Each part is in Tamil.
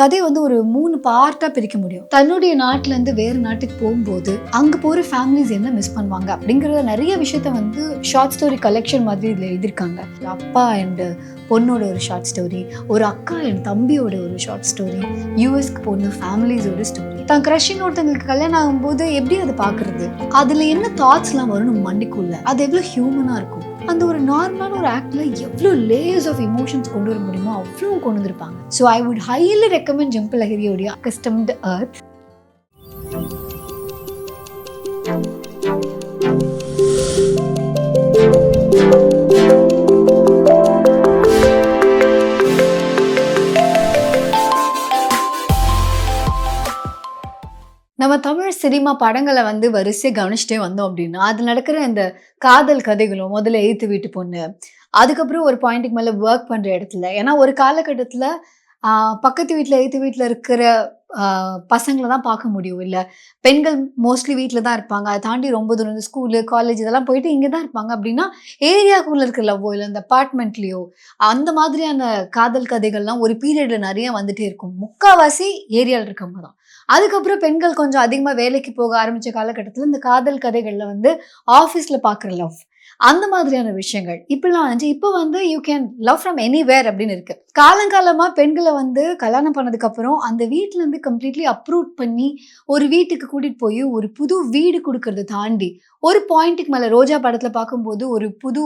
கதையை வந்து ஒரு 3 பார்ட்டா பிரிக்க முடியும். தன்னுடைய நாட்டுல இருந்து வேற நாட்டுக்கு போகும்போது அங்க போற ஃபேமிலிஸ் என்ன மிஸ் பண்ணுவாங்க அப்படிங்கறத நிறைய விஷயத்த வந்து ஷார்ட் ஸ்டோரி கலெக்ஷன் மாதிரி இதுல எழுதியிருக்காங்க. அப்பா அண்ட் பொண்ணோட ஒரு ஷார்ட் ஸ்டோரி, ஒரு அக்கா அண்ட் தம்பியோட ஒரு ஷார்ட் ஸ்டோரி, யூஎஸ்க்கு போன ஃபேமிலிஸோட ஸ்டோரி. தான் கிரஷின் ஒருத்தங்களுக்கு கல்யாணம் ஆகும்போது எப்படி அதை பாக்குறது, அதுல என்ன தாட்ஸ் எல்லாம் வரும் நம்ம மண்டிக்குள்ள, அது எவ்வளவு ஹியூமனா இருக்கும், அந்த ஒரு நார்மலான ஒரு ஆக்ட்ல எவ்வளோ லேயர்ஸ் ஆஃப் எமோஷன்ஸ் கொண்டு வர முடியுமோ அவ்வளோ கொண்டு வந்திருப்பாங்க. So I would highly recommend Jhumpa லஹிரியோடைய அக்கஸ்டம்டு எர்த். நம்ம தமிழ் சினிமா படங்களை வந்து வரிசையை கவனிச்சுட்டே வந்தோம் அப்படின்னா அது நடக்கிற இந்த காதல் கதைகளும், முதல்ல எய்த்து வீட்டு பொண்ணு, அதுக்கப்புறம் ஒரு பாயிண்ட்டுக்கு மேலே ஒர்க் பண்ணுற இடத்துல, ஏன்னா ஒரு காலகட்டத்தில் பக்கத்து வீட்டில் எய்த்து வீட்டில் இருக்கிற பசங்களை தான் பார்க்க முடியும், இல்லை பெண்கள் மோஸ்ட்லி வீட்டில் தான் இருப்பாங்க. அதை தாண்டி ரொம்ப தூரம் ஸ்கூலு காலேஜ் இதெல்லாம் போயிட்டு இங்கே தான் இருப்பாங்க. அப்படின்னா ஏரியாக்குள்ளே இருக்கிற லவ்வோ இல்லை இந்த அப்பார்ட்மெண்ட்லேயோ அந்த மாதிரியான காதல் கதைகள்லாம் ஒரு பீரியடில் நிறைய வந்துட்டே இருக்கும். முக்கால்வாசி ஏரியாவில் இருக்கவங்க தான். அதுக்கப்புறம் பெண்கள் கொஞ்சம் அதிகமாக வேலைக்கு போக ஆரம்பித்த காலகட்டத்தில் இந்த காதல் கதைகளில் வந்து ஆஃபீஸில் பார்க்குற லவ், அந்த மாதிரியான விஷயங்கள் இப்படிலாம் வந்துச்சு. இப்போ வந்து you can love from anywhere அப்படின்னு இருக்கு. காலங்காலமாக பெண்களை வந்து கல்யாணம் பண்ணதுக்கு அப்புறம் அந்த வீட்டுல இருந்து கம்ப்ளீட்லி அப்ரூவ் பண்ணி ஒரு வீட்டுக்கு கூட்டிட்டு போய் ஒரு புது வீடு கொடுக்கறத தாண்டி ஒரு பாயிண்ட்டுக்கு மேலே ரோஜா படத்துல பார்க்கும்போது ஒரு புது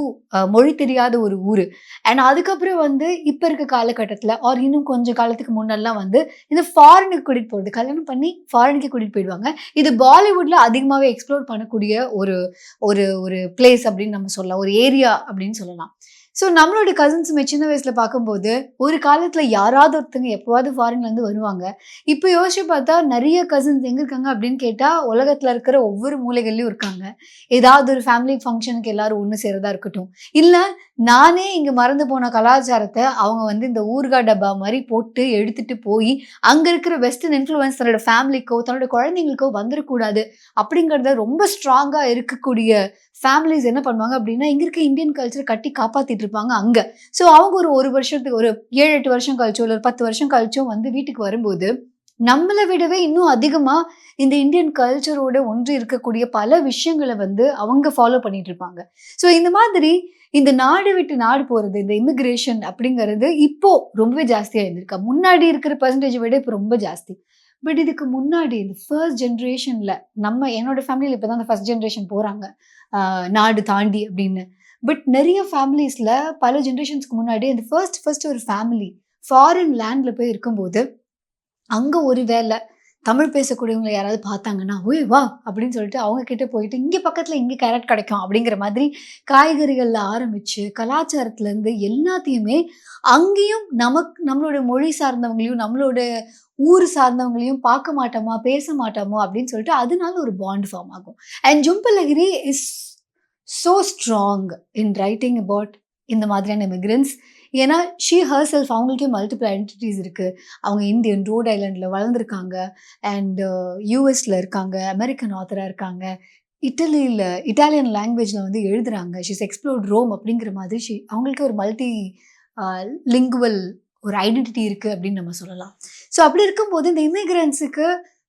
மொழி தெரியாத ஒரு ஊரு, அண்ட் அதுக்கப்புறம் வந்து இப்போ இருக்க காலகட்டத்தில் ஆர் இன்னும் கொஞ்சம் காலத்துக்கு முன்னெல்லாம் வந்து இந்த ஃபாரினுக்கு கூட்டிட்டு போகிறது, கல்யாணம் பண்ணி ஃபாரினுக்கு கூட்டிட்டு போயிடுவாங்க. இது பாலிவுட்ல அதிகமாகவே எக்ஸ்ப்ளோர் பண்ணக்கூடிய ஒரு ஒரு ஒரு பிளேஸ் அப்படின்னு நம்ம சொல்லலாம், ஒரு ஏரியா அப்படின்னு சொல்லலாம். ஸோ நம்மளோட கசின்ஸுமே சின்ன வயசுல பார்க்கும்போது ஒரு காலத்துல யாராவது ஒருத்தங்க எப்போவாது ஃபாரின்ல இருந்து வருவாங்க. இப்போ யோசிச்சு பார்த்தா நிறைய கசின்ஸ் எங்க இருக்காங்க அப்படின்னு கேட்டா உலகத்துல இருக்கிற ஒவ்வொரு மூலைகள்லயும் இருக்காங்க. ஏதாவது ஒரு ஃபேமிலி ஃபங்க்ஷனுக்கு எல்லாரும் ஒன்று சேரதா இருக்கட்டும், இல்ல நானே இங்க மறந்து போன கலாச்சாரத்தை அவங்க வந்து இந்த ஊர்கா டப்பா மாதிரி போட்டு எடுத்துட்டு போய் அங்க இருக்கிற வெஸ்டர்ன் இன்ஃப்ளூயன்ஸ் தன்னோட ஃபேமிலிக்கோ தன்னோட குழந்தைங்களுக்கோ வந்துடக்கூடாது அப்படிங்கறத ரொம்ப ஸ்ட்ராங்கா இருக்கக்கூடிய ஃபேமிலிஸ் என்ன பண்ணுவாங்க அப்படின்னா இங்க இருக்க இந்தியன் கல்ச்சரை கட்டி காப்பாத்திட்டு இருப்பாங்க அங்க. ஸோ அவங்க ஒரு வருஷத்துக்கு ஒரு 7-8 வருஷம் கழிச்சோ இல்லை ஒரு 10 வருஷம் கழிச்சோ வந்து வீட்டுக்கு வரும்போது நம்மளை விடவே இன்னும் அதிகமா இந்த இந்தியன் கல்ச்சரோட ஒன்று இருக்கக்கூடிய பல விஷயங்களை வந்து அவங்க ஃபாலோ பண்ணிட்டு இருப்பாங்க. ஸோ இந்த மாதிரி இந்த நாடு விட்டு நாடு போறது, இந்த இமிகிரேஷன் அப்படிங்கிறது இப்போ ரொம்பவே ஜாஸ்தியா இருந்திருக்கா. முன்னாடி இருக்கிற பெர்சன்டேஜ் விட இப்போ ரொம்ப ஜாஸ்தி. பட் இதுக்கு முன்னாடி இந்த ஃபர்ஸ்ட் ஜென்ரேஷன்ல என்னோட ஃபேமிலியில் இப்போ தான் அந்த ஃபர்ஸ்ட் ஜென்ரேஷன் போறாங்க நாடு தாண்டி அப்படின்னு. பட் நிறைய ஃபேமிலிஸ்ல பல ஜென்ரேஷன்ஸ்க்கு முன்னாடி அந்த ஃபர்ஸ்ட் ஒரு ஃபேமிலி ஃபாரின் லேண்ட்ல போய் இருக்கும்போது அங்க ஒரு வேலை தமிழ் பேசக்கூடியவங்களை யாராவது பார்த்தாங்கன்னா ஓய் வா அப்படின்னு சொல்லிட்டு அவங்க கிட்ட போயிட்டு இங்கே பக்கத்துல இங்கே கேரட் கிடைக்கும் அப்படிங்கிற மாதிரி காய்கறிகள்ல ஆரம்பிச்சு கலாச்சாரத்துல இருந்து எல்லாத்தையுமே அங்கேயும் நம்மளோட மொழி சார்ந்தவங்களையும் நம்மளோட ஊர் சார்ந்தவங்களையும் பார்க்க மாட்டோமா பேச மாட்டோமோ அப்படின்னு சொல்லிட்டு அதனால ஒரு பாண்ட் ஃபார்ம் ஆகும். And Jhumpa Lahiri is so strong in writing about இந்த மாதிரியான இமிகிரன்ஸ். ஏன்னா ஷீ ஹர் செல்ஃப் அவங்களுக்கே மல்டிபிள் ஐடென்டிட்டிஸ் இருக்கு. அவங்க இந்தியன், ரோட் ஐலண்டில் வளர்ந்துருக்காங்க, அண்ட் யூஎஸ்ல இருக்காங்க, அமெரிக்கன் ஆத்தராக இருக்காங்க, இட்டாலியன் லாங்குவேஜில் வந்து எழுதுறாங்க. ஷீஸ் எக்ஸ்ப்ளோர்ட் ரோம் அப்படிங்கிற மாதிரி அவங்களுக்கு ஒரு மல்டி லிங்குவல் ஒரு ஐடென்டிட்டி இருக்குது அப்படின்னு நம்ம சொல்லலாம். ஸோ அப்படி இருக்கும்போது இந்த இமிகிரன்ஸுக்கு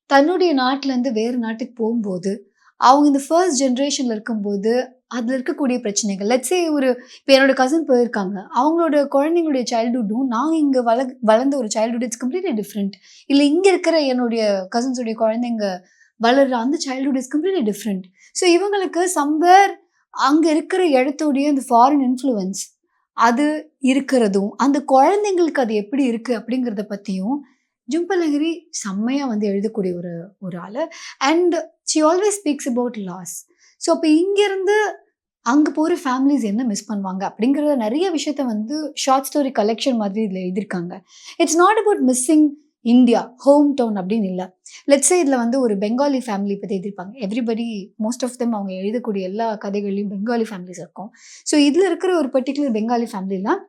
தன்னுடைய நாட்டிலேருந்து வேறு நாட்டுக்கு போகும்போது அவங்க இந்த ஃபர்ஸ்ட் ஜென்ரேஷனில் இருக்கும்போது அதில் இருக்கக்கூடிய பிரச்சனைகள், லெட்ஸே இப்போ என்னோட கசின் போயிருக்காங்க, அவங்களோட குழந்தைங்களுடைய சைல்டுஹுட்டும் நான் இங்கே வளர்ந்த ஒரு சைல்டுஹுட் இட்ஸ் கம்ப்ளீட்லி டிஃப்ரெண்ட். இல்லை இங்கே இருக்கிற என்னுடைய கசின்ஸுடைய குழந்தைங்க வளர்கிற அந்த childhood is completely different. So இவங்களுக்கு சம்வேர் அங்கே இருக்கிற இடத்தோடைய அந்த ஃபாரின் இன்ஃப்ளூயன்ஸ் அது இருக்கிறதும் அந்த குழந்தைங்களுக்கு அது எப்படி இருக்குது அப்படிங்கிறத பற்றியும் ஜும்பல் லஹிரி செம்மையாக வந்து எழுதக்கூடிய ஒரு ஆள். And she always speaks about loss. So இப்போ இங்கேருந்து அங்கே போகிற ஃபேமிலிஸ் என்ன மிஸ் பண்ணுவாங்க அப்படிங்கிற நிறைய விஷயத்த வந்து ஷார்ட் ஸ்டோரி கலெக்ஷன் மாதிரி இதில் எழுதியிருக்காங்க. It's not about missing India home town அப்படின்னு இல்லை. லெட்ஸே இதில் வந்து ஒரு பெங்காலி ஃபேமிலி பற்றி எழுதியிருப்பாங்க. எவ்ரிபடி மோஸ்ட் ஆஃப் தெம் அவங்க எழுதக்கூடிய எல்லா கதைகள்லையும் பெங்காலி ஃபேமிலிஸ் இருக்கும். ஸோ இதில் இருக்கிற ஒரு பர்டிகுலர் பெங்காலி ஃபேமிலிலாம்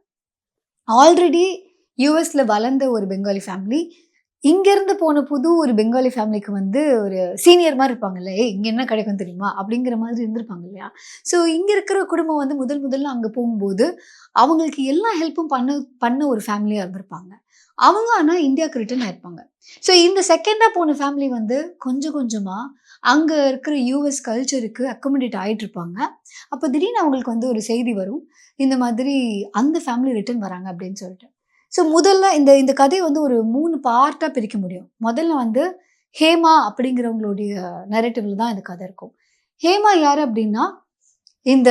ஆல்ரெடி யூஎஸில் வளர்ந்த ஒரு பெங்காலி ஃபேமிலி இங்கேருந்து போன புது ஒரு பெங்காலி ஃபேமிலிக்கு வந்து ஒரு சீனியர் மாதிரி இருப்பாங்கல்ல, இங்கே என்ன கிடைக்கும் தெரியுமா அப்படிங்கிற மாதிரி இருந்திருப்பாங்க இல்லையா. ஸோ இங்கே இருக்கிற குடும்பம் வந்து முதல்ல அங்கே போகும்போது அவங்களுக்கு எல்லா ஹெல்ப்பும் பண்ண ஒரு ஃபேமிலியாக இருந்திருப்பாங்க. அவங்க ஆனா இந்தியாவுக்கு ரிட்டர்ன் ஆயிருப்பாங்க. ஸோ இந்த செகண்டா போன ஃபேமிலி வந்து கொஞ்சம் கொஞ்சமா அங்க இருக்கிற யுஎஸ் கல்ச்சருக்கு அக்கமடேட் ஆயிட்டு இருப்பாங்க. அப்ப திடீர்னு அவங்களுக்கு வந்து ஒரு செய்தி வரும். இந்த மாதிரி அந்த ஃபேமிலி ரிட்டர்ன் வராங்க அப்படின்னு சொல்லிட்டு. ஸோ முதல்ல இந்த இந்த கதைய வந்து ஒரு 3 பார்ட்டா பிரிக்க முடியும். முதல்ல வந்து ஹேமா அப்படிங்கிறவங்களுடைய நரேட்டிவ்ல தான் இந்த கதை இருக்கும். ஹேமா யாரு அப்படின்னா, இந்த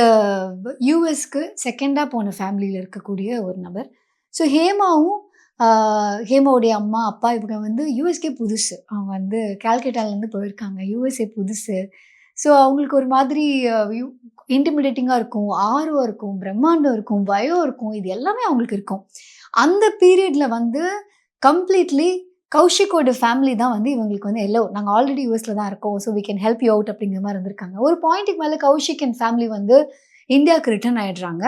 யுஎஸ்க்கு செகண்டா போன ஃபேமிலில இருக்கக்கூடிய ஒரு நபர். ஸோ ஹேமாவும் ஆ ஹேமாவுடைய அம்மா, அப்பா இவங்க வந்து யுஎஸ்க்கே புதுசு. அவங்க வந்து கால்கட்டாலருந்து போயிருக்காங்க. யுஎஸ்ஏ புதுசு. ஸோ அவங்களுக்கு ஒரு மாதிரி அ யு இன்டிமிடேட்டிங்கா இருக்கும். ஆர்வம் இருக்கும், பிரம்மாண்டம் இருக்கும், பயம் இருக்கும். இது எல்லாமே அவங்களுக்கு இருக்கும். அந்த பீரியட்ல வந்து கம்ப்ளீட்லி கௌஷிக்கோட ஃபேமிலி தான் வந்து இவங்களுக்கு வந்து எல்லோ நாங்க ஆல்ரெடி யுஎஸ்ல தான் இருக்கோம். So we can help you out அப்படிங்கிற மாரி இருந்திருக்காங்க. ஒரு பாயிண்ட்டுக்கு மேல கௌஷிக் அண்ட் ஃபேமிலி வந்து இந்தியாவுக்கு ரிட்டர்ன் ஆயிடுறாங்க.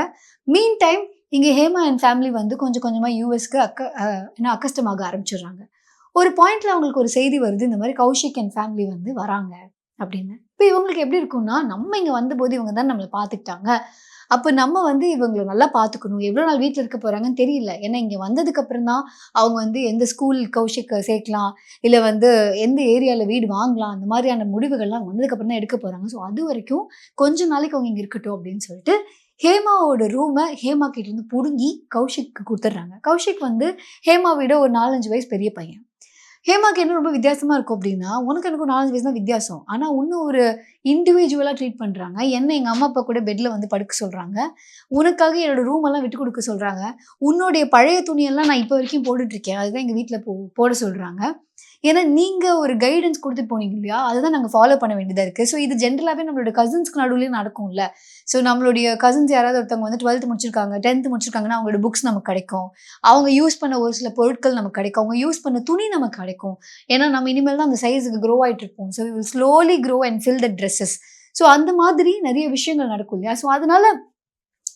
மீன் டைம் இங்க ஹேமா அண்ட் ஃபேமிலி வந்து கொஞ்சம் கொஞ்சமா யுஎஸ்க்கு அக்கஸ்டம் ஆக ஆரம்பிச்சுடுறாங்க. ஒரு பாயிண்ட்ல அவங்களுக்கு ஒரு செய்தி வருது. இந்த மாரி கௌஷிக் அண்ட் ஃபேமிலி வந்து வராங்க அப்படின்னு. இப்ப இவங்களுக்கு எப்படி இருக்கும்னா, நம்ம இங்க வந்தபோது இவங்க தான் நம்மள பார்த்துக்கிட்டாங்க. அப்ப நம்ம வந்து இவங்கள நல்லா பார்த்துக்கணும். எவ்வளோ நாள் வீட்ல இருக்க போறாங்கன்னு தெரியல. ஏன்னா இங்க வந்ததுக்கு அப்புறம் தான் அவங்க வந்து எந்த ஸ்கூல் கௌஷிக்க சேர்க்கலாம், இல்ல வந்து எந்த ஏரியால வீடு வாங்கலாம், அந்த மாதிரியான முடிவுகள்லாம் வந்ததுக்கு அப்புறம் தான் எடுக்க போறாங்க. ஸோ அதுவரைக்கும் கொஞ்ச நாளைக்கு அவங்க இங்க இருக்கட்டும் அப்படின்னு சொல்லிட்டு, ஹேமாவோட ரூம ஹேமா கிட்டேருந்து புடுங்கி கௌஷிக்கு குடுத்துடுறாங்க. கௌஷிக் வந்து ஹேமாவ விட ஒரு 4, 5 வயசு பெரிய பையன். ஹேமாக்கு என்ன ரொம்ப வித்தியாசமா இருக்கும் அப்டின்னா, உனக்கு எனக்கும் 4, 5 வயசு தான் வித்தியாசம். ஆனா இன்னும் ஒரு இண்டிவிஜுவலா ட்ரீட் பண்றாங்க. என்ன எங்க அம்மா, அப்பா கூட பெட்ல வந்து படுக்க சொல்றாங்க. உனக்காக என்னோட ரூம் எல்லாம் விட்டு குடுக்க சொல்றாங்க. உன்னுடைய பழைய துணியெல்லாம் நான் இப்ப வரைக்கும் போட்டுட்டு இருக்கேன். அதுதான் எங்க வீட்ல போட சொல்றாங்க. ஏன்னா, நீங்க ஒரு கைடன்ஸ் குடுத்துட்டு போனீங்க இல்லையா? அதுதான் நாங்க ஃபாலோ பண்ண வேண்டியதா இருக்கு. ஸோ இது ஜென்ரலாவே நம்மளோட கசின்ஸ்க்கு நடுவுலயும் நடக்கும்ல. ஸோ நம்மளுடைய கசின்ஸ் யாராவது ஒருத்தவங்க வந்து 12த் முடிச்சிருக்காங்க, 10த் முடிச்சிருக்காங்கன்னா, அவங்களோட புக்ஸ் நமக்கு கிடைக்கும். அவங்க யூஸ் பண்ண ஒரு சில பொருட்கள் நமக்கு கிடைக்கும். அவங்க யூஸ் பண்ண துணி நமக்கு கிடைக்கும். ஏன்னா, நம்ம இனிமேல் தான் அந்த சைஸ்க்கு க்ரோ ஆயிட்டு இருப்போம். So we will slowly grow and fill the dresses. So அந்த மாதிரி நெறைய விஷயங்கள் நடக்கும் இல்லையா? ஸோ அதனால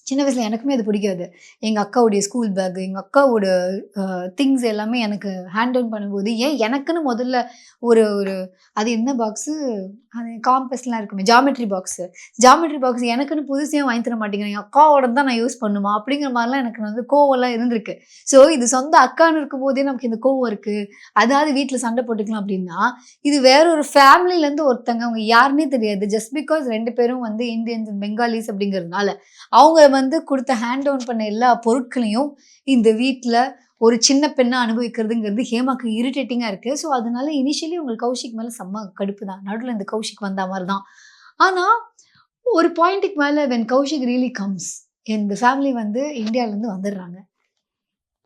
சின்ன வயசுல எனக்குமே அது பிடிக்காது. எங்க அக்காவுடைய ஸ்கூல் பேக், எங்க அக்காவோட திங்ஸ் எல்லாமே எனக்கு ஹேண்ட் டவுன் பண்ணும்போது, ஏன் எனக்குன்னு முதல்ல ஒரு ஒரு அது என்ன பாக்ஸு? அது காம்பஸ்லாம் இருக்குமே, ஜாமெட்ரி பாக்ஸு. ஜாமெட்ரி பாக்ஸ் எனக்குன்னு புதுசு ஏன் வாங்கி தர மாட்டேங்கிறீங்க? என் அக்காவோடது தான் நான் யூஸ் பண்ணணுமா? அப்படிங்கிற மாரிலாம் எனக்கு வந்து கோவம்லாம் இருந்திருக்கு. ஸோ இது சொந்த அக்கான்னு இருக்கும்போதே நமக்கு இந்த கோவம் இருக்கு. அதாவது வீட்ல சண்டை போட்டுக்கலாம் அப்படின்னா, இது வேற ஒரு ஃபேமிலிலேருந்து ஒருத்தங்க, அவங்க யாருன்னே தெரியாது. ஜஸ்ட் பிகாஸ் 2 பேரும் வந்து இந்தியன்ஸ் அண்ட் பெங்காலிஸ் அப்படிங்கிறதுனால, அவங்க வந்து குடுத்த ஹேண்ட் டவுன் பண்ண எல்லா பொருட்களையும் இந்த வீட்ல ஒரு சின்ன பெண்ணா அனுபவிக்கிறதுங்கிறது ஹேமாக்கு இரிட்டேட்டிங்கா இருக்கு. ஸோ, அதனால இனிஷியலி உங்களுக்கு கௌஷிக் மேல செம்ம கடுப்பு தான். நடுவுல இந்த கௌஷிக் வந்தா மாரி தான். ஆனா, ஒரு பாயிண்ட்டுக்கு மேல வென் கௌஷிக் ரியலி கம்ஸ், இந்த ஃபேமிலி வந்து இந்தியாலருந்து வந்துடுறாங்க.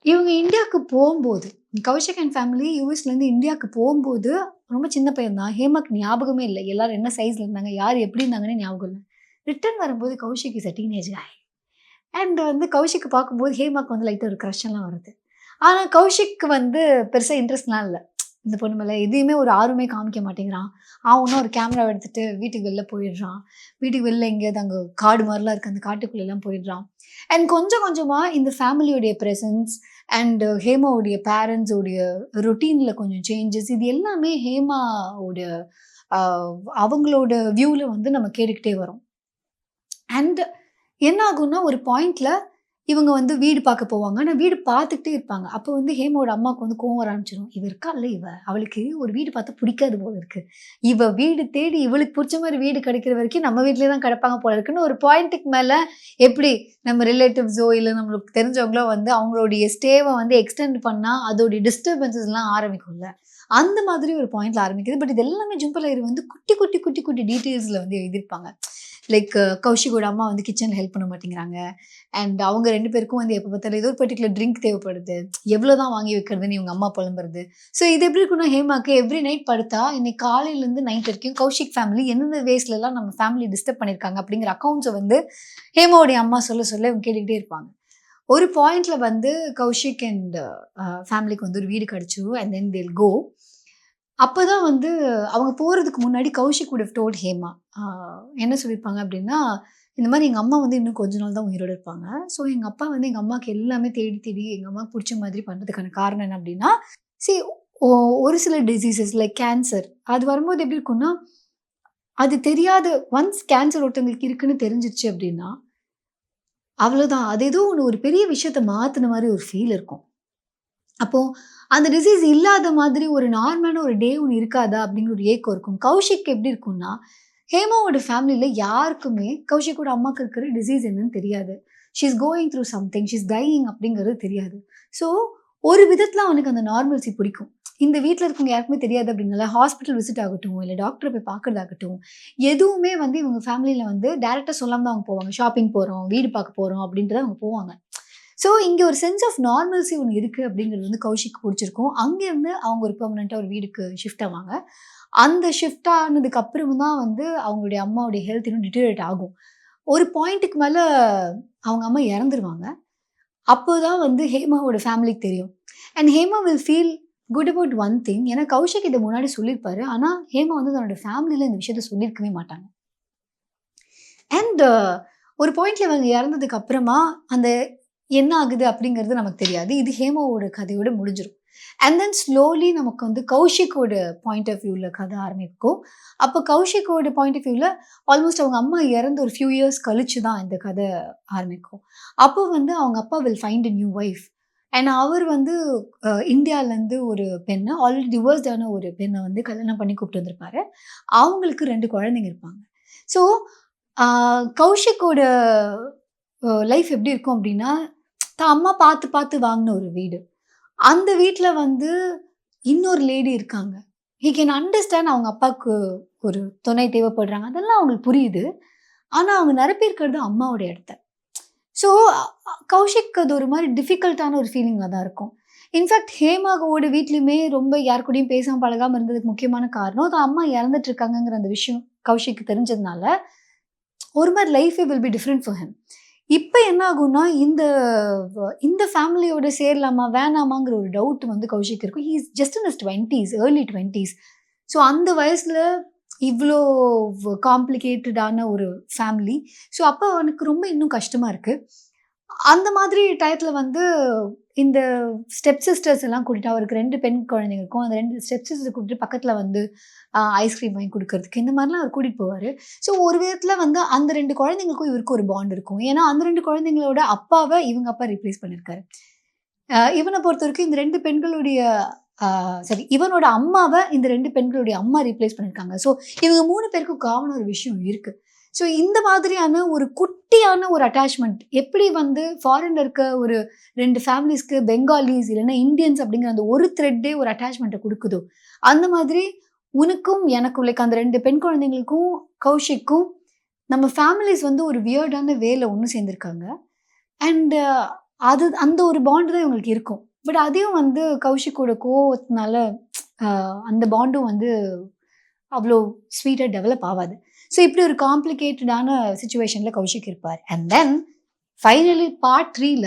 இவங்க இந்தியாவுக்கு போம்போது, கௌஷிக் அண்ட் ஃபேமிலி யுஎஸ்லேருந்து இந்தியாவுக்கு போம்போது, ரொம்ப சின்ன பையன் தான். ஹேமாக்கு ஞாபகமே இல்ல. எல்லாரும் என்ன சைஸ்ல இருந்தாங்க, யார் எப்படி இருந்தாங்கன்னே ஞாபகம் இல்ல. ரிட்டர்ன் வரும்போது கௌஷிக் இஸ் அ டீனேஜ் காய். அண்ட் வந்து கௌஷிக்க பார்க்கும்போது ஹேமாக்கு வந்து லைட்டா ஒரு கிரஷ் எல்லாம் வருது. ஆனா கௌஷிக் வந்து பெருசா இன்ட்ரெஸ்ட்லாம் இல்ல. இந்த பொண்ணு மேல எதையுமே ஒரு ஆர்வமே காமிக்க மாட்டேங்கிறான். அவனும் ஒரு கேமராவ எடுத்துட்டு வீட்டுக்கு வெளில போயிடுறான். வீட்டுக்கு வெளில எங்கேயாவது அங்க காடு மாரிலாம் இருக்கு. அந்த காட்டுக்குள்ளலாம் போயிடுறான். அண்ட் கொஞ்சம் கொஞ்சமா இந்த ஃபேமிலியோடைய பிரசன்ஸ் அண்ட் ஹேமாவுடைய பேரண்ட்ஸ் உடைய ரொட்டீன்ல கொஞ்சம் சேஞ்சஸ் இது எல்லாமே ஹேமாவோட அ அவங்களோட வியூல வந்து நம்ம கேட்டுக்கிட்டே வரோம். அண்ட் என்ன ஆகும்னா, ஒரு பாயிண்ட்ல இவங்க வந்து வீடு பார்க்க போவாங்க. ஆனா வீடு பார்த்துக்கிட்டே இருப்பாங்க. அப்போ வந்து ஹேமாவோட அம்மாவுக்கு வந்து கோவம் வர ஆரம்பிச்சுரும். இவ இருக்கால்ல இவ, அவளுக்கு ஒரு வீடு பார்த்தா பிடிக்காது போல இருக்கு. இவ வீடு தேடி இவளுக்கு புடிச்ச மாரி வீடு கிடைக்கிற வரைக்கும் நம்ம வீட்லயே தான் கிடப்பாங்க போல இருக்குன்னு ஒரு பாயிண்ட்டுக்கு மேல எப்படி நம்ம ரிலேட்டிவ்ஸோ, இல்ல நம்மளுக்கு தெரிஞ்சவங்களோ வந்து அவங்களுடைய ஸ்டேவ வந்து எக்ஸ்டெண்ட் பண்ணா அதோடைய டிஸ்டர்பன்ஸஸ்லாம் ஆரம்பிக்கும்ல. அந்த மாதிரி ஒரு பாயிண்ட்ல ஆரம்பிக்குது. பட் இது எல்லாமே ஜும்பல் வந்து குட்டி, குட்டி, குட்டி, குட்டி டீட்டெயில்ஸ்ல வந்து எழுதியிருப்பாங்க. லைக் கௌஷிக்கோட அம்மா வந்து கிச்சன்ல ஹெல்ப் பண்ண மாட்டேங்கிறாங்க. அண்ட் அவங்க 2 பேருக்கும் வந்து எப்ப பார்த்தாலும் ஏதோ ஒரு பர்ட்டிகுலர் ட்ரிங்க் தேவைப்படுது. எவ்வளோ தான் வாங்கி வைக்கிறதுன்னு இவங்க அம்மா புலம்புறது. ஸோ இது எப்படி இருக்கும்னா, ஹேமாக்கு எவ்ரி நைட் படுத்தா, இன்னைக்கு காலையிலேருந்து நைட் வரைக்கும் கௌஷிக் ஃபேமிலி எந்தெந்த வேஸ்லலாம் நம்ம ஃபேமிலிய டிஸ்டர்ப் பண்ணியிருக்காங்க அப்படிங்கிற அக்கவுண்ட்ஸ வந்து ஹேமாவுடைய அம்மா சொல்ல, சொல்ல இவங்க கேட்டுக்கிட்டே இருப்பாங்க. ஒரு பாயிண்ட்ல வந்து கௌஷிக் அண்ட் ஃபேமிலிக்கு வந்து ஒரு வீடு கிடைச்சுரும். அண்ட் தென் தேல் கோ. அப்பதான் வந்து அவங்க போறதுக்கு முன்னாடி Kaushik would have told Hema. ஆ என்ன சொல்லியிருப்பாங்க அப்டின்னா, இந்த மாரி எங்க அம்மா வந்து இன்னும் கொஞ்ச நாள் தான் உயிரோட இருப்பாங்க. ஸோ எங்க அப்பா வந்து எங்க அம்மாக்கு எல்லாமே தேடி தேடி எங்க அம்மாக்கு புடிச்ச மாதிரி பண்றதுக்கான காரணம் என்ன அப்டின்னா, சி ஒ ஒரு சில டிசீசஸ் லைக் கேன்சர் அது வரும்போது எப்டி இருக்கும்னா, அது தெரியாத ஒன்ஸ் கேன்சர் ஒருத்தவங்களுக்கு இருக்குன்னு தெரிஞ்சிருச்சு அப்டின்னா, அவ்வளோதான். அது ஏதோ ஒண்ணு ஒரு பெரிய விஷயத்த மாத்துன மாரி ஒரு ஃபீல் இருக்கும். அப்போ அந்த டிசீஸ் இல்லாத மாதிரி ஒரு நார்மலான ஒரு டே ஒண்ணு இருக்காதா? அப்படிங்கிற ஒரு ஏக்கம் இருக்கும். கௌஷிக் எப்படி இருக்கும்னா, ஹேமாவோட ஃபேமிலில யாருக்குமே கௌஷிக்கோட அம்மாக்கு இருக்கிற டிசீஸ் என்னன்னு தெரியாது. She is going through something. She is dyeing அப்படிங்கிறது தெரியாது. ஸோ, ஒரு விதத்தில அவனுக்கு அந்த நார்மல்சி பிடிக்கும். இந்த வீட்ல இருக்கவங்க யாருக்குமே தெரியாது அப்படின்னால, ஹாஸ்பிட்டல் விசிட் ஆகட்டும், இல்ல டாக்டர போய் பார்க்கிறதாகட்டும், எதுவுமே வந்து இவங்க ஃபேமிலில வந்து டைரக்ட்டா சொல்லாம தான் அவங்க போவாங்க. ஷாப்பிங் போறோம், வீடு பார்க்க போறோம் அப்படின்ட்டு தான் அவங்க போவாங்க. ஸோ, இங்க ஒரு சென்ஸ் ஆஃப் நார்மல்சி ஒண்ணு இருக்கு அப்படிங்கிறது வந்து கௌஷிக்கு புடிச்சிருக்கும். அங்கேருந்து அவங்க ஒரு பெர்மனன்ட்டா ஒரு வீடுக்கு ஷிஃப்ட் ஆவாங்க. அந்த ஷிஃப்ட் ஆனதுக்கு அப்புறம் தான் வந்து அவங்களுடைய அம்மாவுடைய ஹெல்த் இன்னும் டிட்டீரியரேட் ஆகும். ஒரு பாயிண்ட்டுக்கு மேல அவங்க அம்மா இறந்துருவாங்க. அப்போதான் வந்து ஹேமாவோட ஃபேமிலிக்கு தெரியும். And Hema will feel good about one thing. ஏன்னா கௌஷிக் இத முன்னாடி சொல்லியிருப்பாரு. ஆனா ஹேமா வந்து தன்னோட ஃபேமிலில இந்த விஷயத்த சொல்லியிருக்கவே மாட்டாங்க. அண்ட் ஒரு பாயிண்ட்ல இவங்க இறந்ததுக்கு அப்புறமா அந்த என்ன ஆகுது அப்படிங்கிறது நமக்கு தெரியாது. இது ஹேமாவோட கதையோட முடிஞ்சிரும். அண்ட் தென் ஸ்லோலி நமக்கு வந்து கௌஷிக்கோட பாயிண்ட் ஆஃப் வியூல கதை ஆரம்பிக்கும். அப்ப கௌஷிக்கோட பாயிண்ட் ஆஃப் வியூல ஆல்மோஸ்ட் அவங்க அம்மா இறந்து ஒரு ஃபியூ இயர்ஸ் கழிச்சு தான் இந்த கதை ஆரம்பிக்கும். அப்போ வந்து அவங்க அப்பா will find a new wife. And அவர் வந்து இந்தியாலருந்து ஒரு பெண்ண ஆல்ரெடி டிவோர்ஸ்ட் ஆன ஒரு பெண்ண வந்து கல்யாணம் பண்ணி கூப்பிட்டு வந்திருப்பாரு. அவங்களுக்கு 2 குழந்தைங்க இருப்பாங்க. ஸோ, கௌஷிக்கோட லைஃப் எப்படி இருக்கும் அப்படின்னா, தான் அம்மா பார்த்து பார்த்து வாங்குன ஒரு வீடு. அந்த வீட்ல வந்து இன்னொரு லேடி இருக்காங்க. ஹி கேன் அண்டர்ஸ்டாண்ட் அவங்க அப்பாவுக்கு ஒரு துணை தேவைப்படுறாங்க. அதெல்லாம் அவங்களுக்கு புரியுது. ஆனா, அவங்க நிரப்பியிருக்கிறது அம்மாவோட இடத்த. ஸோ, கௌஷிக் அது ஒரு மாரி டிஃபிகல்ட்டான ஒரு ஃபீலிங்கா தான் இருக்கும். இன்ஃபாக்ட் ஹேமாவோட வீட்லயுமே ரொம்ப யார் கூடயும் பேசாம பழகாம இருந்ததுக்கு முக்கியமான காரணம், தான் அம்மா இறந்துட்டு இருக்காங்கங்கிற அந்த விஷயம் கௌஷிக்கு தெரிஞ்சதுனால, ஒரு மாரி லைஃபே will be different for him. இப்ப என்ன ஆகும்னா, இந்த ஃபேமிலியோட சேரலாமா? வேணாமாங்கிற ஒரு டவுட் வந்து கௌஷிக் இருக்கும். He is just in his 20ஸ், ஏர்லி 20ஸ். ஸோ அந்த வயசுல இவ்ளோ காம்ப்ளிகேட்டடான ஒரு ஃபேமிலி. ஸோ அப்ப அவனுக்கு ரொம்ப இன்னும் கஷ்டமா இருக்கு. அந்த மாதிரி டயத்துல வந்து இந்த ஸ்டெப் சிஸ்டர்ஸ் எல்லாம் கூட்டிட்டு அவருக்கு 2 பெண் குழந்தைங்க இருக்கும். அந்த 2 ஸ்டெப் சிஸ்டர்ஸ கூட்டிட்டு பக்கத்துல வந்து ஐஸ்கிரீம் வாங்கி குடுக்கறதுக்கு, இந்த மாரிலாம் அவர் கூட்டிட்டு போவாரு. ஸோ ஒரு விதத்துல வந்து அந்த 2 குழந்தைங்களுக்கும் இவருக்கும் ஒரு பாண்ட் இருக்கும். ஏன்னா அந்த 2 குழந்தைங்களோட அப்பாவ இவங்க அப்பா ரீப்ளேஸ் பண்ணியிருக்காரு. இவன பொறுத்தவரைக்கும் இந்த 2 பெண்களுடைய இவனோட அம்மாவ இந்த 2 பெண்களுடைய அம்மா ரீப்ளேஸ் பண்ணியிருக்காங்க. ஸோ இவங்க 3 பேருக்கும் காமனா ஒரு விஷயம் இருக்கு. ஸோ இந்த மாதிரியான ஒரு குட்டியான ஒரு அட்டாச்மெண்ட் எப்படி வந்து ஃபாரின்ல இருக்க ஒரு 2 ஃபேமிலீஸ்க்கு பெங்காலிஸ் இல்லன்னா இந்தியன்ஸ் அப்படிங்கிற அந்த ஒரு த்ரெட்டே ஒரு அட்டாச்மெண்ட்ட குடுக்குதோ, அந்த மாதிரி உனக்கும் எனக்கும் லைக் அந்த 2 பெண் குழந்தைங்களுக்கும், கௌஷிக்கும் நம்ம ஃபேமிலீஸ் வந்து ஒரு வியர்டான வேல ஒண்ணு சேர்ந்திருக்காங்க. அண்ட் அது அந்த ஒரு பாண்ட் தான் இவங்களுக்கு இருக்கும். பட் அதையும் வந்து கௌஷிக்கோட கோவத்தினால அந்த பாண்டும் வந்து அவ்ளோ ஸ்வீட்டா டெவலப் ஆவாது. ஸோ இப்படி ஒரு காம்ப்ளிகேட்டடான சிச்சுவேஷன்ல கௌஷிக் இருப்பார். அண்ட் தென் ஃபைனலி பார்ட் 3ல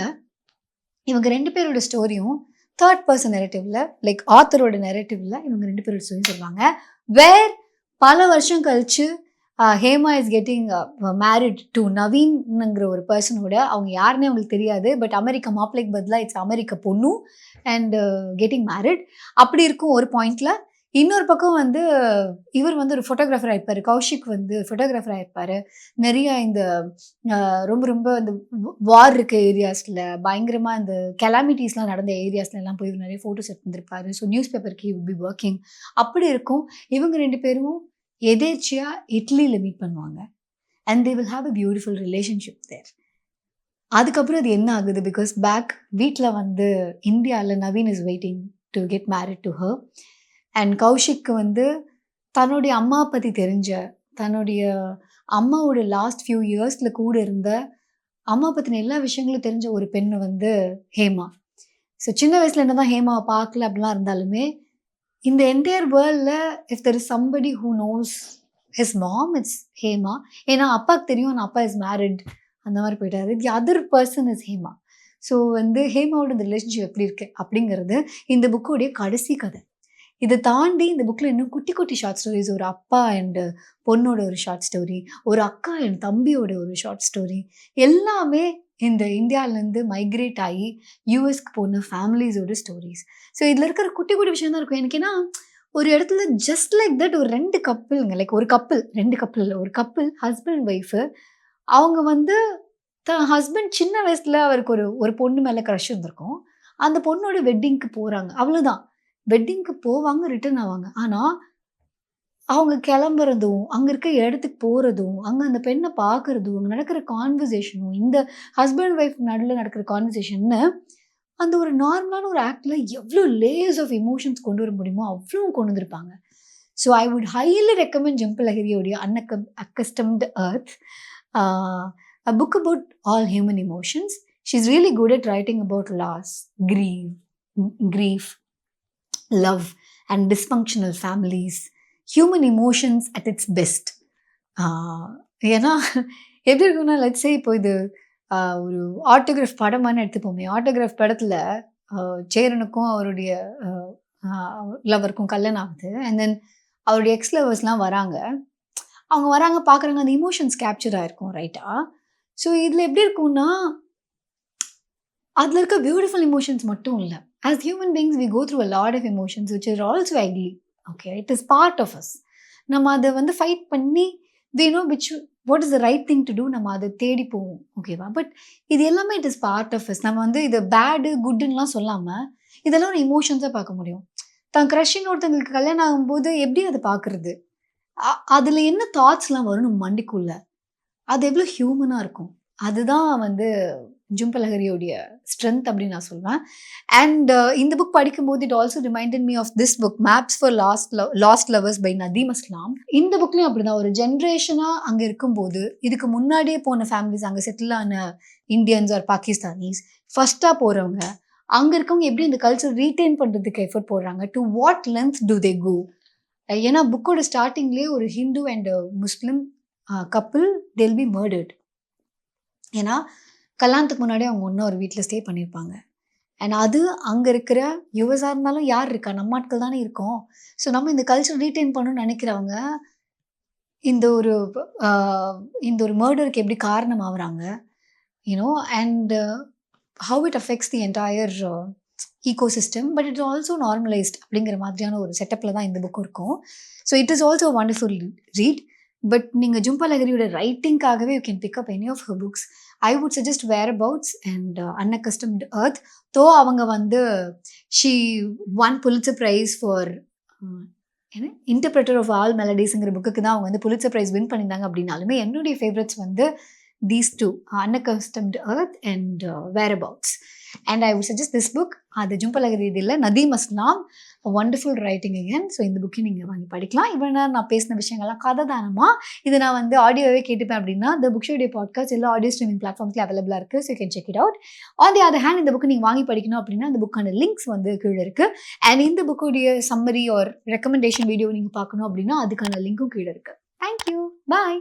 இவங்க 2 பேரோட ஸ்டோரியும் 3 பெர்சன் நரேட்டிவ்ல லைக் ஆத்தரோட நரேட்டிவ்ல இவங்க 2 பேரோட ஸ்டோரியும் சொல்லுவாங்க. வேர் பல வருஷம் கழிச்சு Hema is getting married to நவீன்ங்கிற ஒரு பெர்சனோட அவங்க யாருன்னே அவங்களுக்கு தெரியாது. பட் அமெரிக்கா மாப்பிள்ளைக்கு பதிலா இட்ஸ் அமெரிக்க பொண்ணு அண்ட் கெட்டிங் மேரிட். அப்படி இருக்கும் ஒரு பாயிண்ட்ல. இன்னொரு பக்கம் வந்து இவர் வந்து ஒரு ஃபோட்டோகிராஃபர் ஆயிருப்பாரு. கௌஷிக் வந்து ஃபோட்டோகிராஃபர் ஆயிருப்பாரு. நிறைய இந்த ரொம்ப ரொம்ப இந்த வார் இருக்க ஏரியாஸ்ல பயங்கரமா இந்த கெலாமிட்டீஸ்லாம் நடந்த ஏரியாஸ்ல எல்லாம் போய் நிறைய ஃபோட்டோஸ் எடுத்திருப்பாரு. ஸோ நியூஸ் பேப்பருக்கு ஹி வுட் பி வொர்க்கிங். அப்படி இருக்கும். இவங்க 2 பேரும் எதேர்ச்சியா இட்லியில மீட் பண்ணுவாங்க. And they will have a beautiful relationship there. அதுக்கப்புறம் அது என்ன ஆகுது பிகாஸ் பேக் வீட்ல வந்து இந்தியால Naveen is waiting to get married to her. And கௌஷிக்கு வந்து தன்னுடைய அம்மா பத்தி தெரிஞ்ச, தன்னுடைய அம்மாவோட லாஸ்ட் ஃபியூ இயர்ஸ்ல கூட இருந்த, அம்மா பத்தின எல்லா விஷயங்களும் தெரிஞ்ச ஒரு பெண்ணு வந்து ஹேமா. ஸோ சின்ன வயசுல என்னதான் ஹேமாவ பார்க்கல அப்படிலாம் இருந்தாலுமே, இந்த என்டையர் வேர்ல்ட்ல if there is somebody who knows his mom it's Hema. ஏன்னா அப்பாக்கு தெரியும் அப்பா இஸ் மேரிட் அந்த மாதிரி போயிட்டாரு. The other person is Hema. So வந்து ஹேமாவோட இந்த ரிலேஷன்ஷிப் எப்படி இருக்கு அப்படிங்கிறது இந்த புக்கோடைய கடைசி கதை. இதை தாண்டி இந்த புக்ல இன்னும் குட்டி குட்டி ஷார்ட் ஸ்டோரிஸ், ஒரு அப்பா அண்ட் பொண்ணோட ஒரு ஷார்ட் ஸ்டோரி, ஒரு அக்கா அண்ட் தம்பியோட ஒரு ஷார்ட் ஸ்டோரி, எல்லாமே இந்த இந்தியாவிலேருந்து மைக்ரேட் ஆகி யூஎஸ்க்கு போன ஃபேமிலிஸோட ஸ்டோரிஸ். ஸோ இதில் இருக்கிற குட்டி குட்டி விஷயம் தான் இருக்கும். எனக்கு ஏன்னா ஒரு இடத்துல ஜஸ்ட் லைக் தட் ஒரு 2 கப்பிள்ங்க லைக் ஒரு கப்பிள் 2 கப்பிள் இல்லை ஒரு கப்பிள் ஹஸ்பண்ட் ஒய்ஃபு அவங்க வந்து ஹஸ்பண்ட் சின்ன வயசுல அவருக்கு ஒரு ஒரு பொண்ணு மேலே க்ரஷ் இருந்திருக்கும். அந்த பொண்ணோட வெட்டிங்க்கு போறாங்க. அவ்வளோதான். வெட்டிங்க்கு போவாங்க, ரிட்டர்ன் ஆவாங்க. ஆனா, அவங்க கிளம்புறதும், அங்க இருக்க இடத்துக்கு போறதும், அங்க அந்த பெண்ண பார்க்கறதும், அங்க நடக்கிற கான்வர்சேஷனும், இந்த ஹஸ்பண்ட், ஒய்ஃப் நடுவுல நடக்கிற கான்வர்சேஷன்னு, அந்த ஒரு நார்மலான ஒரு ஆக்ட்ல எவ்ளோ லேயர்ஸ் ஆஃப் எமோஷன்ஸ் கொண்டு வர முடியுமோ, அவ்ளோ கொண்டு வந்திருப்பாங்க. So I would highly recommend Jhumpa லஹிரியோடைய accustomed earth. A book about all human emotions. She's really good at writing about loss, grief, love, and dysfunctional families. Human emotions at its best. ஏன்னா எப்படி இருக்குன்னா, லெட்ஸ் சே இப்போ இது ஒரு ஆட்டோகிராஃப் படமான்னு எடுத்துப்போமே. ஆட்டோகிராஃப் படத்துல சேரனுக்கும் அவருடைய லவருக்கும் கல்யாணம் ஆகுது. அண்ட் தென் அவருடைய எக்ஸ் லவர்ஸ்லாம் வராங்க. அவங்க வராங்க, பார்க்குறாங்க, அந்த எமோஷன்ஸ் கேப்சர் ஆயிருக்கும், ரைட்டா? ஸோ இதில் எப்படி இருக்கும்னா, அதில் இருக்க பியூட்டிஃபுல் எமோஷன்ஸ் மட்டும் இல்லை. As human beings we go through a lot of emotions which is also ugly. Okay, it is part of us. நம்ம அதை வந்து ஃபைட் பண்ணி we know which what is the right thing to do, நம்ம அதை தேடி போவோம். ஓகேவா? பட் இது எல்லாமே it is part of us. நம்ம வந்து இது பேடு குட்டுன்னெலாம் சொல்லாமல் இதெல்லாம் ஒரு எமோஷன்ஸாக பார்க்க முடியும். தான் க்ரஷ்ஷின்னு ஒருத்தங்களுக்கு கல்யாணம் ஆகும்போது எப்படி அதை பார்க்குறது, அதில் என்ன தாட்ஸ்லாம் வரும் நம்ம மண்டிக்குள்ள, அது எவ்வளோ ஹியூமனாக இருக்கும். அதுதான் வந்து ஜெம்பு லஹிரியோடைய ஸ்ட்ரென்த் அப்படின்னு நான் சொல்வேன். அண்ட் இந்த புக் படிக்கும்போது it also reminded me of this book, maps for lost lovers by Nadeem Aslam. இந்த புக்லேயும் அப்படிதான், ஒரு ஜென்ரேஷனாக அங்கே இருக்கும்போது இதுக்கு முன்னாடியே போன ஃபேமிலிஸ், அங்கே செட்டில் ஆன இந்தியன்ஸ் ஆர் பாகிஸ்தானிஸ், ஃபர்ஸ்ட்டாக போகிறவங்க, அங்கே இருக்கவங்க எப்படி இந்த கல்ச்சர் ரீட்டைன் பண்ணுறதுக்கு எஃபர்ட் போடுறாங்க, டு வாட் லென்த் டு தே கோ. ஏன்னா புக்கோட ஸ்டார்டிங்லேயே ஒரு Hindu and Muslim couple they'll be murdered. ஏன்னா கல்யாணத்துக்கு முன்னாடி அவங்க ஒன்றும் ஒரு வீட்டில் ஸ்டே பண்ணியிருப்பாங்க. அண்ட் அது அங்கே இருக்கிற யுஎஸாக இருந்தாலும் யார் இருக்கா, நம்ம ஆட்கள் தானே இருக்கோம். ஸோ நம்ம இந்த கல்ச்சர் ரீட்டைன் பண்ணணும்னு நினைக்கிறவங்க இந்த ஒரு மர்டருக்கு எப்படி காரணம் ஆகுறாங்க, you know, and how it affects the entire ecosystem, but it's also normalized அப்படிங்கிற மாதிரியான ஒரு செட்டப்பில் தான் இந்த புக்கும் இருக்கும். So it is also wonderful read. But நீங்கள் ஜெம்பு லஹிரியோட ரைட்டிங்காகவே you can pick up any of her books. I would suggest whereabouts and unaccustomed earth. Though அவங்க வந்து she won Pulitzer prize for interpreter of all மெலடிஸ்ங்கிற புக்குக்கு தான் அவங்க வந்து புலிட்சர் ப்ரைஸ் வின் பண்ணியிருந்தாங்க. அப்படின்னாலுமே என்னுடைய ஃபேவரட்ஸ் வந்து these two, Unaccustomed Earth and Whereabouts. And I would suggest this book. அது ஜெம்பு லஹிரி இதில் நதீம் அஸ்லாம், வண்டர்ஃபுல் ரைட்டிங் அகேன். ஸோ இந்த புக்கை நீங்கள் வாங்கி படிக்கலாம். இவன் நான் பேசின விஷயங்கள்லாம் கதை தானமா, இது நான் வந்து ஆடியோவே கேட்டுப்பேன் அப்படின்னா த புக் ஷோடைய பாட்காஸ்ட் எல்லா ஆடியோ ஸ்ட்ரீமிங் பிளாட்ஃபார்ம்ஸ்லேயும் அவைலபிளாக இருக்குது. So you can check it out. On the other hand, இந்த புக்கு நீங்கள் வாங்கி படிக்கணும் அப்படின்னா அந்த புக்கான லிங்க்ஸ் வந்து கீழே இருக்குது. அண்ட் இந்த புக்குடைய சம்மரி ஆர் ரெக்கமெண்டேஷன் வீடியோ நீங்கள் பார்க்கணும் அப்படின்னா அதுக்கான லிங்க்கும் கீழே இருக்குது. தேங்க்யூ, பாய்.